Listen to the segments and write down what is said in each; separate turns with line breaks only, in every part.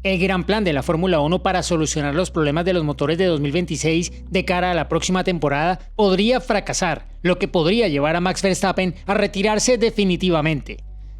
El gran plan de la Fórmula 1 para solucionar los problemas de los motores de 2026 de cara a la próxima temporada podría fracasar, lo que podría llevar a Max Verstappen a retirarse definitivamente.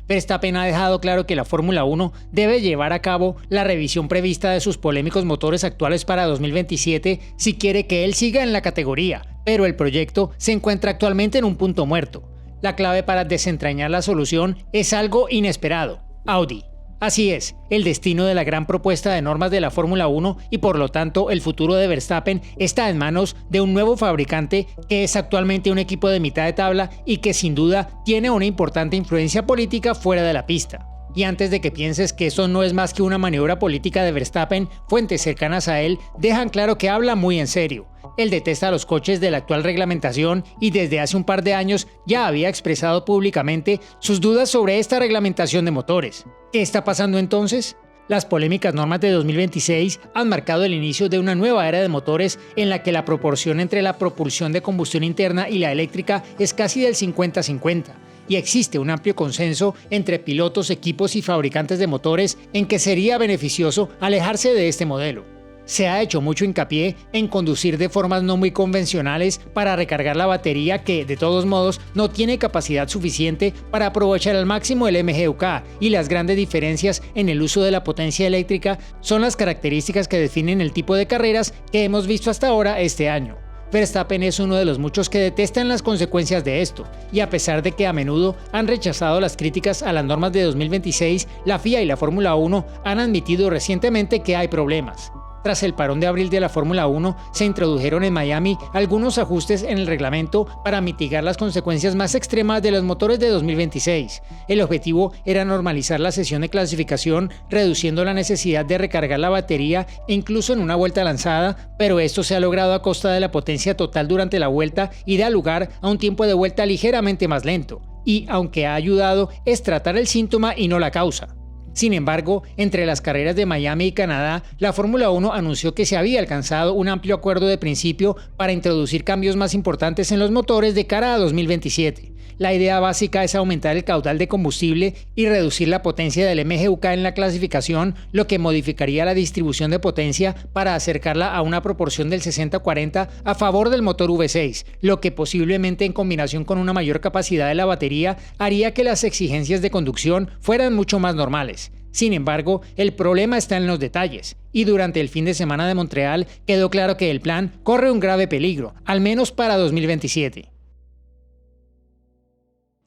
Verstappen ha dejado claro que la Fórmula 1 debe llevar a cabo la revisión prevista de sus polémicos motores actuales para 2027 si quiere que él siga en la categoría, pero el proyecto se encuentra actualmente en un punto muerto. La clave para desentrañar la solución es algo inesperado: Audi. Así es, el destino de la gran propuesta de normas de la Fórmula 1 y por lo tanto el futuro de Verstappen está en manos de un nuevo fabricante que es actualmente un equipo de mitad de tabla y que sin duda tiene una importante influencia política fuera de la pista. Y antes de que pienses que eso no es más que una maniobra política de Verstappen, fuentes cercanas a él dejan claro que habla muy en serio. Él detesta los coches de la actual reglamentación y desde hace un par de años ya había expresado públicamente sus dudas sobre esta reglamentación de motores. ¿Qué está pasando entonces? Las polémicas normas de 2026 han marcado el inicio de una nueva era de motores en la que la proporción entre la propulsión de combustión interna y la eléctrica es casi del 50-50. Y existe un amplio consenso entre pilotos, equipos y fabricantes de motores en que sería beneficioso alejarse de este modelo. Se ha hecho mucho hincapié en conducir de formas no muy convencionales para recargar la batería que, de todos modos, no tiene capacidad suficiente para aprovechar al máximo el MGUK, y las grandes diferencias en el uso de la potencia eléctrica son las características que definen el tipo de carreras que hemos visto hasta ahora este año. Verstappen es uno de los muchos que detestan las consecuencias de esto, y a pesar de que a menudo han rechazado las críticas a las normas de 2026, la FIA y la Fórmula 1 han admitido recientemente que hay problemas. Tras el parón de abril de la Fórmula 1, se introdujeron en Miami algunos ajustes en el reglamento para mitigar las consecuencias más extremas de los motores de 2026. El objetivo era normalizar la sesión de clasificación, reduciendo la necesidad de recargar la batería incluso en una vuelta lanzada, pero esto se ha logrado a costa de la potencia total durante la vuelta y da lugar a un tiempo de vuelta ligeramente más lento. Y, aunque ha ayudado, es tratar el síntoma y no la causa. Sin embargo, entre las carreras de Miami y Canadá, la Fórmula 1 anunció que se había alcanzado un amplio acuerdo de principio para introducir cambios más importantes en los motores de cara a 2027. La idea básica es aumentar el caudal de combustible y reducir la potencia del MGUK en la clasificación, lo que modificaría la distribución de potencia para acercarla a una proporción del 60-40 a favor del motor V6, lo que posiblemente en combinación con una mayor capacidad de la batería haría que las exigencias de conducción fueran mucho más normales. Sin embargo, el problema está en los detalles, y durante el fin de semana de Montreal quedó claro que el plan corre un grave peligro, al menos para 2027.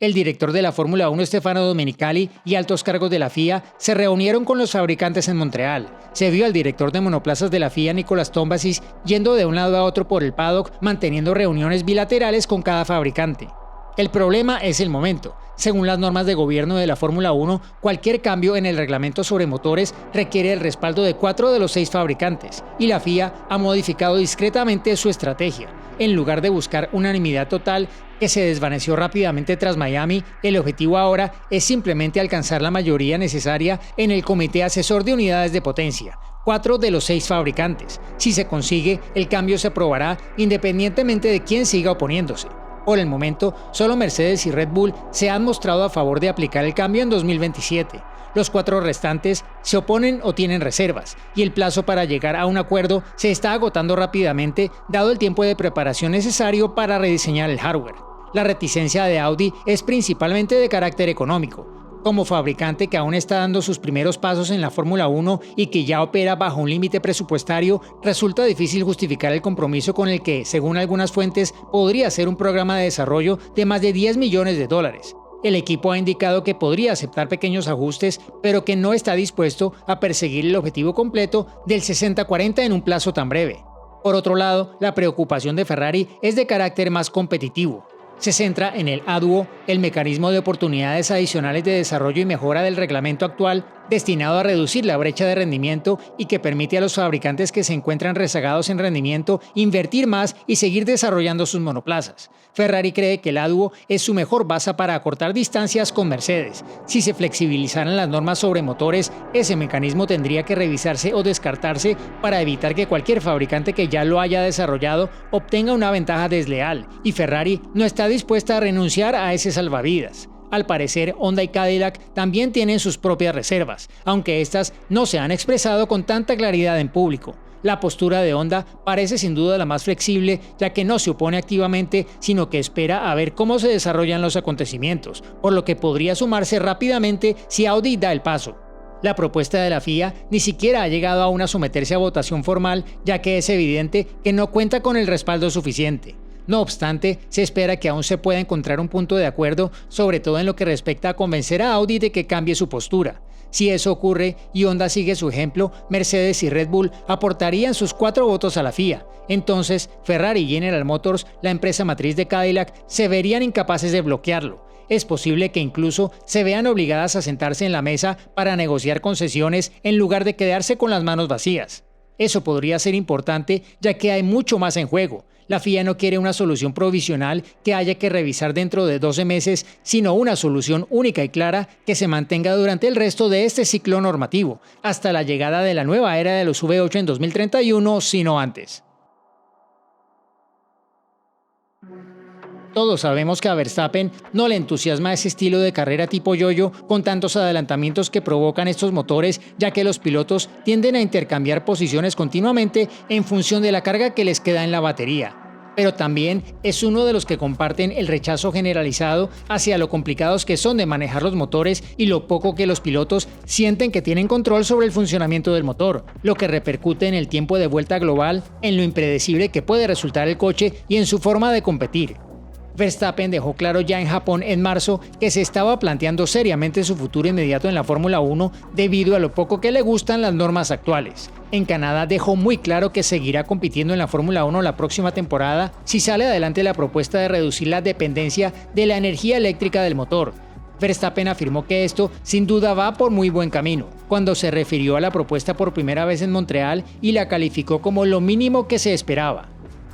El director de la Fórmula 1, Stefano Domenicali, y altos cargos de la FIA se reunieron con los fabricantes en Montreal. Se vio al director de monoplazas de la FIA, Nicolas Tombazis, yendo de un lado a otro por el paddock, manteniendo reuniones bilaterales con cada fabricante. El problema es el momento. Según las normas de gobierno de la Fórmula 1, cualquier cambio en el reglamento sobre motores requiere el respaldo de 4 de los 6 fabricantes, y la FIA ha modificado discretamente su estrategia. En lugar de buscar unanimidad total, que se desvaneció rápidamente tras Miami, el objetivo ahora es simplemente alcanzar la mayoría necesaria en el Comité Asesor de Unidades de Potencia, 4 de los 6 fabricantes. Si se consigue, el cambio se aprobará independientemente de quién siga oponiéndose. Por el momento, solo Mercedes y Red Bull se han mostrado a favor de aplicar el cambio en 2027. Los 4 restantes se oponen o tienen reservas, y el plazo para llegar a un acuerdo se está agotando rápidamente dado el tiempo de preparación necesario para rediseñar el hardware. La reticencia de Audi es principalmente de carácter económico. Como fabricante que aún está dando sus primeros pasos en la Fórmula 1 y que ya opera bajo un límite presupuestario, resulta difícil justificar el compromiso con el que, según algunas fuentes, podría ser un programa de desarrollo de más de $10 millones. El equipo ha indicado que podría aceptar pequeños ajustes, pero que no está dispuesto a perseguir el objetivo completo del 60-40 en un plazo tan breve. Por otro lado, la preocupación de Ferrari es de carácter más competitivo. Se centra en el ADUO, el mecanismo de oportunidades adicionales de desarrollo y mejora del reglamento actual, destinado a reducir la brecha de rendimiento y que permite a los fabricantes que se encuentran rezagados en rendimiento invertir más y seguir desarrollando sus monoplazas. Ferrari cree que el ADUO es su mejor base para acortar distancias con Mercedes. Si se flexibilizaran las normas sobre motores, ese mecanismo tendría que revisarse o descartarse para evitar que cualquier fabricante que ya lo haya desarrollado obtenga una ventaja desleal, y Ferrari no está dispuesta a renunciar a ese salvavidas. Al parecer, Honda y Cadillac también tienen sus propias reservas, aunque estas no se han expresado con tanta claridad en público. La postura de Honda parece sin duda la más flexible, ya que no se opone activamente, sino que espera a ver cómo se desarrollan los acontecimientos, por lo que podría sumarse rápidamente si Audi da el paso. La propuesta de la FIA ni siquiera ha llegado aún a someterse a votación formal, ya que es evidente que no cuenta con el respaldo suficiente. No obstante, se espera que aún se pueda encontrar un punto de acuerdo, sobre todo en lo que respecta a convencer a Audi de que cambie su postura. Si eso ocurre y Honda sigue su ejemplo, Mercedes y Red Bull aportarían sus 4 votos a la FIA. Entonces, Ferrari y General Motors, la empresa matriz de Cadillac, se verían incapaces de bloquearlo. Es posible que incluso se vean obligadas a sentarse en la mesa para negociar concesiones en lugar de quedarse con las manos vacías. Eso podría ser importante, ya que hay mucho más en juego. La FIA no quiere una solución provisional que haya que revisar dentro de 12 meses, sino una solución única y clara que se mantenga durante el resto de este ciclo normativo, hasta la llegada de la nueva era de los V8 en 2031, sino antes. Todos sabemos que a Verstappen no le entusiasma ese estilo de carrera tipo yo-yo con tantos adelantamientos que provocan estos motores, ya que los pilotos tienden a intercambiar posiciones continuamente en función de la carga que les queda en la batería. Pero también es uno de los que comparten el rechazo generalizado hacia lo complicados que son de manejar los motores y lo poco que los pilotos sienten que tienen control sobre el funcionamiento del motor, lo que repercute en el tiempo de vuelta global, en lo impredecible que puede resultar el coche y en su forma de competir. Verstappen dejó claro ya en Japón en marzo que se estaba planteando seriamente su futuro inmediato en la Fórmula 1 debido a lo poco que le gustan las normas actuales. En Canadá dejó muy claro que seguirá compitiendo en la Fórmula 1 la próxima temporada si sale adelante la propuesta de reducir la dependencia de la energía eléctrica del motor. Verstappen afirmó que esto sin duda va por muy buen camino, cuando se refirió a la propuesta por primera vez en Montreal y la calificó como lo mínimo que se esperaba.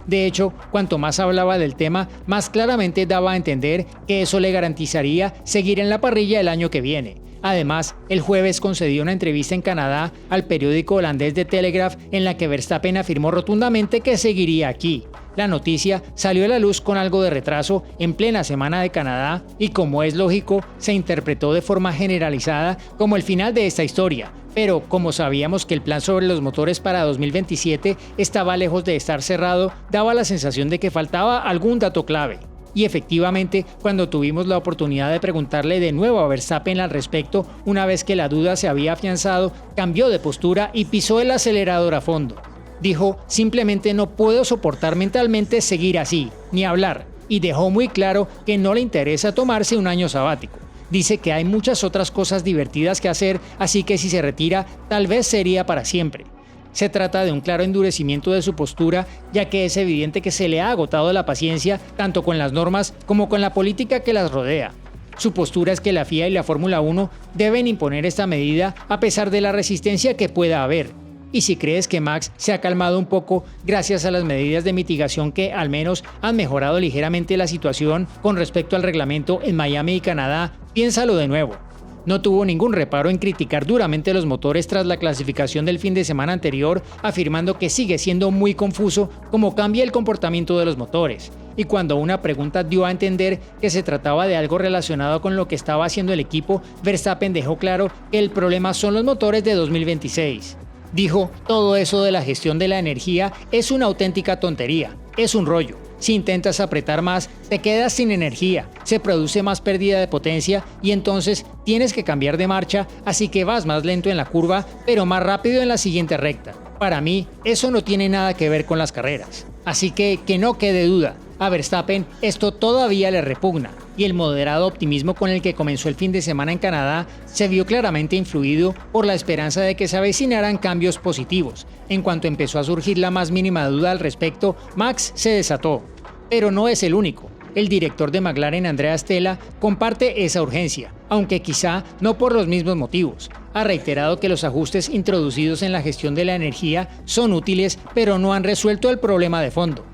De hecho, cuanto más hablaba del tema, más claramente daba a entender que eso le garantizaría seguir en la parrilla el año que viene. Además, el jueves concedió una entrevista en Canadá al periódico holandés The Telegraph en la que Verstappen afirmó rotundamente que seguiría aquí. La noticia salió a la luz con algo de retraso en plena semana de Canadá y, como es lógico, se interpretó de forma generalizada como el final de esta historia. Pero como sabíamos que el plan sobre los motores para 2027 estaba lejos de estar cerrado, daba la sensación de que faltaba algún dato clave. Y efectivamente, cuando tuvimos la oportunidad de preguntarle de nuevo a Verstappen al respecto, una vez que la duda se había afianzado, cambió de postura y pisó el acelerador a fondo. Dijo, simplemente no puedo soportar mentalmente seguir así, ni hablar, y dejó muy claro que no le interesa tomarse un año sabático. Dice que hay muchas otras cosas divertidas que hacer, así que si se retira, tal vez sería para siempre. Se trata de un claro endurecimiento de su postura, ya que es evidente que se le ha agotado la paciencia tanto con las normas como con la política que las rodea. Su postura es que la FIA y la Fórmula 1 deben imponer esta medida a pesar de la resistencia que pueda haber. Y si crees que Max se ha calmado un poco gracias a las medidas de mitigación que al menos han mejorado ligeramente la situación con respecto al reglamento en Miami y Canadá, piénsalo de nuevo. No tuvo ningún reparo en criticar duramente los motores tras la clasificación del fin de semana anterior, afirmando que sigue siendo muy confuso cómo cambia el comportamiento de los motores. Y cuando una pregunta dio a entender que se trataba de algo relacionado con lo que estaba haciendo el equipo, Verstappen dejó claro que el problema son los motores de 2026. Dijo, todo eso de la gestión de la energía es una auténtica tontería, es un rollo. Si intentas apretar más, te quedas sin energía, se produce más pérdida de potencia y entonces tienes que cambiar de marcha, así que vas más lento en la curva, pero más rápido en la siguiente recta. Para mí, eso no tiene nada que ver con las carreras. Así que no quede duda, a Verstappen esto todavía le repugna, y el moderado optimismo con el que comenzó el fin de semana en Canadá se vio claramente influido por la esperanza de que se avecinaran cambios positivos. En cuanto empezó a surgir la más mínima duda al respecto, Max se desató. Pero no es el único. El director de McLaren, Andrea Stella, comparte esa urgencia, aunque quizá no por los mismos motivos. Ha reiterado que los ajustes introducidos en la gestión de la energía son útiles, pero no han resuelto el problema de fondo.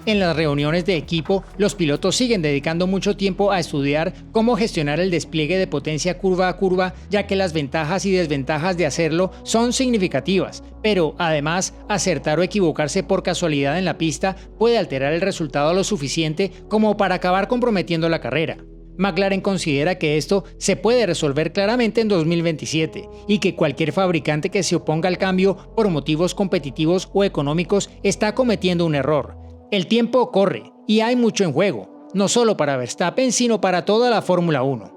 En las reuniones de equipo, los pilotos siguen dedicando mucho tiempo a estudiar cómo gestionar el despliegue de potencia curva a curva, ya que las ventajas y desventajas de hacerlo son significativas, pero además, acertar o equivocarse por casualidad en la pista puede alterar el resultado lo suficiente como para acabar comprometiendo la carrera. McLaren considera que esto se puede resolver claramente en 2027 y que cualquier fabricante que se oponga al cambio por motivos competitivos o económicos está cometiendo un error. El tiempo corre y hay mucho en juego, no solo para Verstappen sino para toda la Fórmula 1.